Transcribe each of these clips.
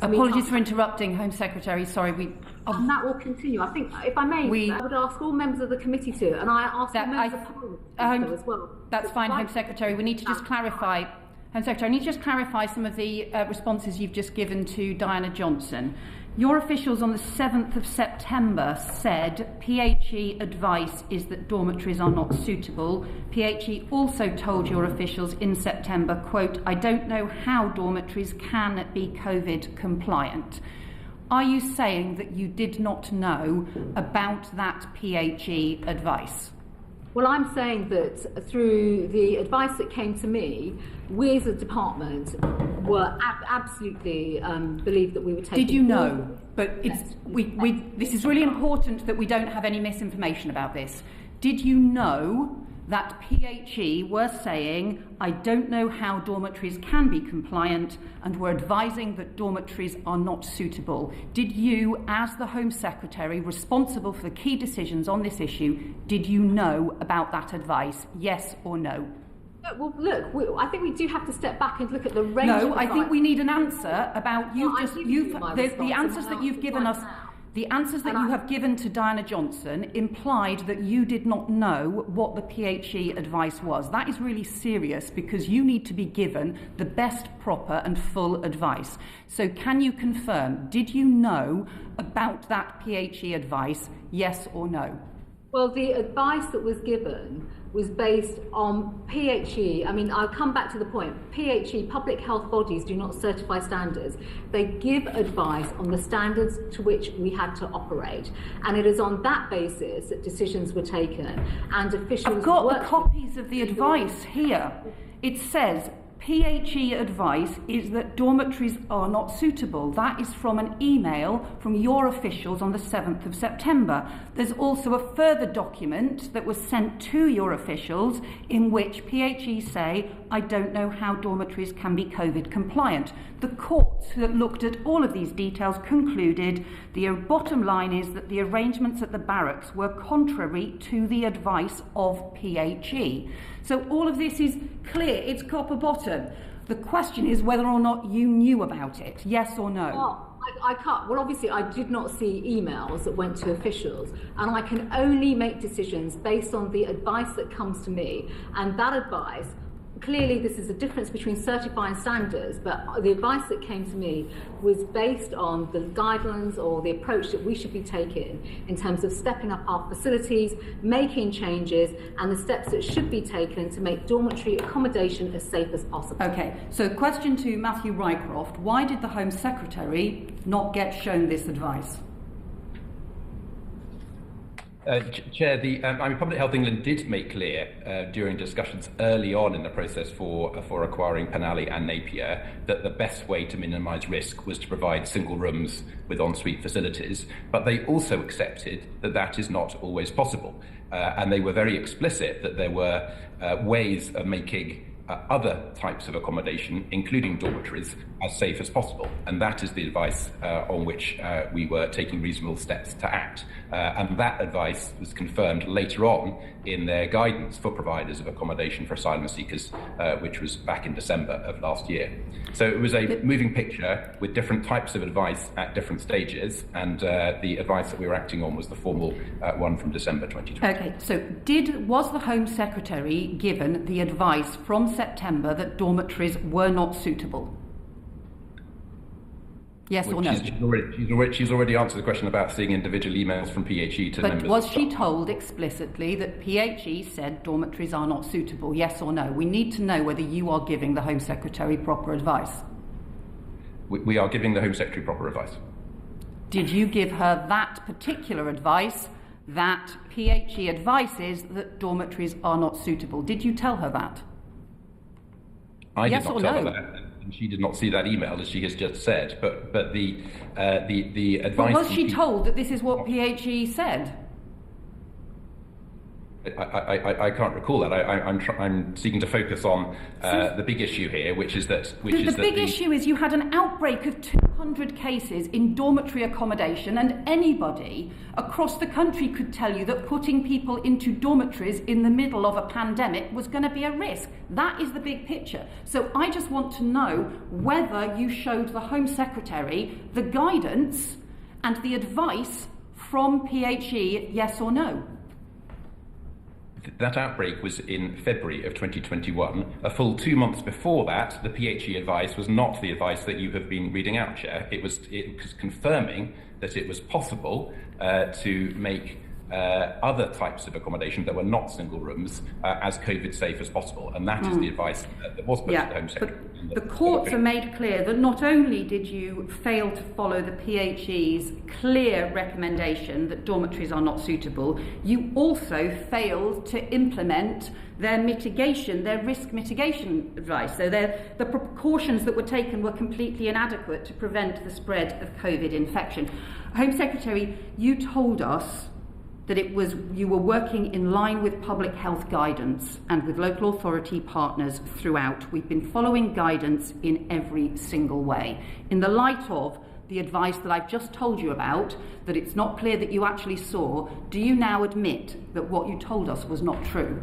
Apologies for interrupting, Home Secretary. Sorry, and that will continue. I think, if I may, I would ask all members of the committee to, and I ask all members of Parliament to as well. That's fine, Home Secretary. We need to just clarify. Home Secretary, I need to just clarify some of the responses you've just given to Diana Johnson. Your officials on the 7th of September said PHE advice is that dormitories are not suitable. PHE also told your officials in September, quote, I don't know how dormitories can be COVID compliant. Are you saying that you did not know about that PHE advice? Well, I'm saying that through the advice that came to me, we as a department were absolutely believed that we were taking... Did you know? But this is really important that we don't have any misinformation about this. Did you know that PHE were saying, I don't know how dormitories can be compliant, and were advising that dormitories are not suitable? Did you, as the Home Secretary responsible for the key decisions on this issue, did you know about that advice, yes or no? Well, look, I think we do have to step back and look at the range of advice. I think we need an answer about the answers that you've given us. The answers that you have given to Diana Johnson implied that you did not know what the PHE advice was. That is really serious, because you need to be given the best, proper and full advice. So can you confirm, did you know about that PHE advice, yes or no? Well, the advice that was given was based on PHE. I mean, I'll come back to the point. PHE, public health bodies, do not certify standards. They give advice on the standards to which we had to operate. And it is on that basis that decisions were taken. And officials... I've got the copies of the advice here. It says, PHE advice is that dormitories are not suitable. That is from an email from your officials on the 7th of September. There's also a further document that was sent to your officials in which PHE say, I don't know how dormitories can be COVID compliant. The courts that looked at all of these details concluded the bottom line is that the arrangements at the barracks were contrary to the advice of PHE. So all of this is clear, it's copper bottom. The question is whether or not you knew about it, yes or no? Well, I can't. Well, obviously, I did not see emails that went to officials, and I can only make decisions based on the advice that comes to me, and that advice, clearly this is a difference between certifying standards, but the advice that came to me was based on the guidelines or the approach that we should be taking in terms of stepping up our facilities, making changes, and the steps that should be taken to make dormitory accommodation as safe as possible. Okay, so question to Matthew Rycroft. Why did the Home Secretary not get shown this advice? Chair, Public Health England did make clear during discussions early on in the process for acquiring Penally and Napier that the best way to minimise risk was to provide single rooms with ensuite facilities, but they also accepted that that is not always possible. And they were very explicit that there were ways of making other types of accommodation, including dormitories, as safe as possible. And that is the advice on which we were taking reasonable steps to act. And that advice was confirmed later on in their guidance for providers of accommodation for asylum seekers, which was back in December of last year. So it was a moving picture with different types of advice at different stages, and the advice that we were acting on was the formal one from December 2020. Okay, so was the Home Secretary given the advice from September that dormitories were not suitable? Yes or no? She's already answered the question about seeing individual emails from PHE to members. But was she told explicitly that PHE said dormitories are not suitable, yes or no? We need to know whether you are giving the Home Secretary proper advice. We are giving the Home Secretary proper advice. Did you give her that particular advice, that PHE advises that dormitories are not suitable? Did you tell her that? I did not tell her that. And she did not see that email, as she has just said. But the advice. But was she told that this is what PHE said? I can't recall that. I'm seeking to focus on the big issue here, which is that the big issue is you had an outbreak of 200 cases in dormitory accommodation, and anybody across the country could tell you that putting people into dormitories in the middle of a pandemic was going to be a risk. That is the big picture. So I just want to know whether you showed the Home Secretary the guidance and the advice from PHE, yes or no. That outbreak was in February of 2021. A full 2 months before that, the PHE advice was not the advice that you have been reading out, Chair. It was confirming that it was possible to make other types of accommodation that were not single rooms as COVID safe as possible. And that is the advice that was put to the Home Secretary. But the courts are made clear that not only did you fail to follow the PHE's clear recommendation that dormitories are not suitable, you also failed to implement their mitigation, their risk mitigation advice. So the precautions that were taken were completely inadequate to prevent the spread of COVID infection. Home Secretary, you told us that you were working in line with public health guidance and with local authority partners throughout. We've been following guidance in every single way. In the light of the advice that I've just told you about, that it's not clear that you actually saw, do you now admit that what you told us was not true?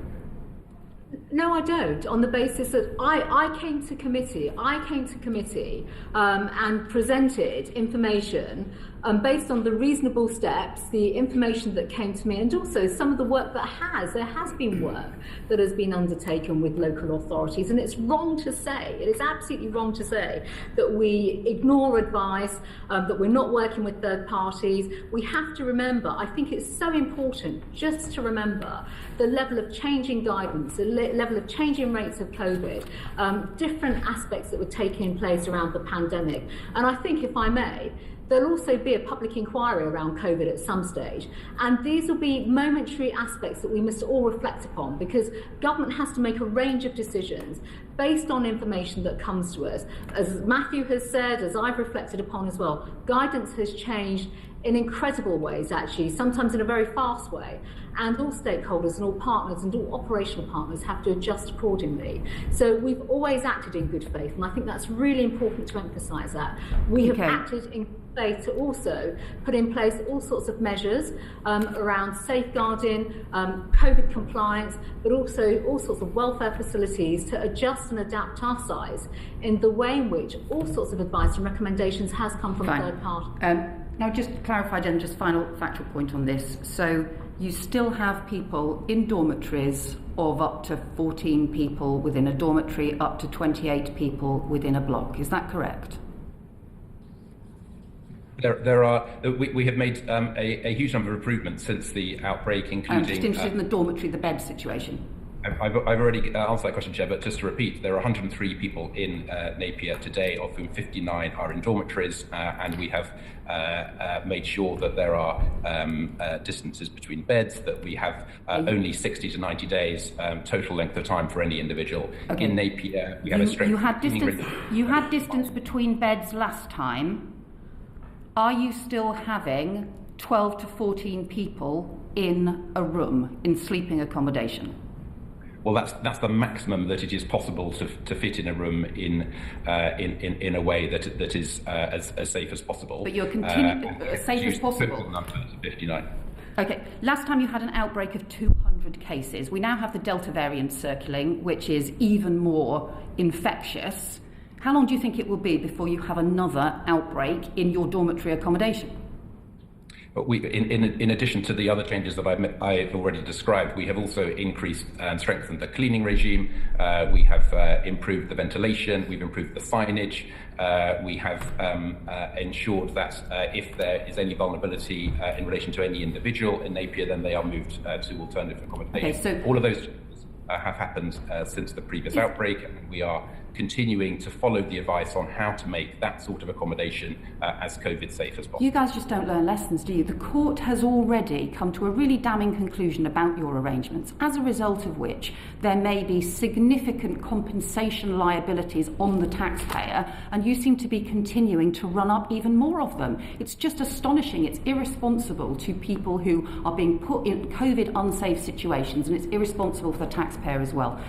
No, I don't. On the basis that I came to committee and presented information based on the reasonable steps, the information that came to me, and also some of the work there has been work that has been undertaken with local authorities. And it's wrong to say, it is absolutely wrong to say that we ignore advice, that we're not working with third parties. We have to remember, I think it's so important just to remember the level of changing guidance, the level of changing rates of COVID, different aspects that were taking place around the pandemic. And I think, if I may, there'll also be a public inquiry around COVID at some stage. And these will be momentary aspects that we must all reflect upon, because government has to make a range of decisions based on information that comes to us. As Matthew has said, as I've reflected upon as well, guidance has changed in incredible ways, actually, sometimes in a very fast way. And all stakeholders and all partners and all operational partners have to adjust accordingly. So we've always acted in good faith, and I think that's really important to emphasise that. We have acted in good faith to also put in place all sorts of measures around safeguarding, COVID compliance, but also all sorts of welfare facilities to adjust and adapt our size in the way in which all sorts of advice and recommendations has come from third parties. Now, just to clarify then, just final factual point on this. So you still have people in dormitories of up to 14 people within a dormitory, up to 28 people within a block. Is that correct? There are. We have made a huge number of improvements since the outbreak, including. I'm just interested in the dormitory, the bed situation. I've already answered that question, Chair, but just to repeat, there are 103 people in Napier today, of whom 59 are in dormitories, and we have made sure that there are distances between beds, that we have only 60 to 90 days total length of time for any individual. Okay. In Napier, we have a strength. You had distance between beds last time. Are you still having 12 to 14 people in a room, in sleeping accommodation? Well, that's the maximum that it is possible to fit in a room in a way that is as safe as possible. But you're continuing as safe as possible. Total number is 59. Okay. Last time you had an outbreak of 200 cases. We now have the Delta variant circulating, which is even more infectious. How long do you think it will be before you have another outbreak in your dormitory accommodation? But in addition to the other changes that I've already described, we have also increased and strengthened the cleaning regime. We have improved the ventilation. We've improved the signage. We have ensured that if there is any vulnerability in relation to any individual in Napier, then they are moved to alternative accommodation. Okay, so all of those changes have happened since the previous outbreak, and we are continuing to follow the advice on how to make that sort of accommodation as COVID safe as possible. You guys just don't learn lessons, do you? The court has already come to a really damning conclusion about your arrangements, as a result of which there may be significant compensation liabilities on the taxpayer, and you seem to be continuing to run up even more of them. It's just astonishing. It's irresponsible to people who are being put in COVID unsafe situations, and it's irresponsible for the taxpayer as well.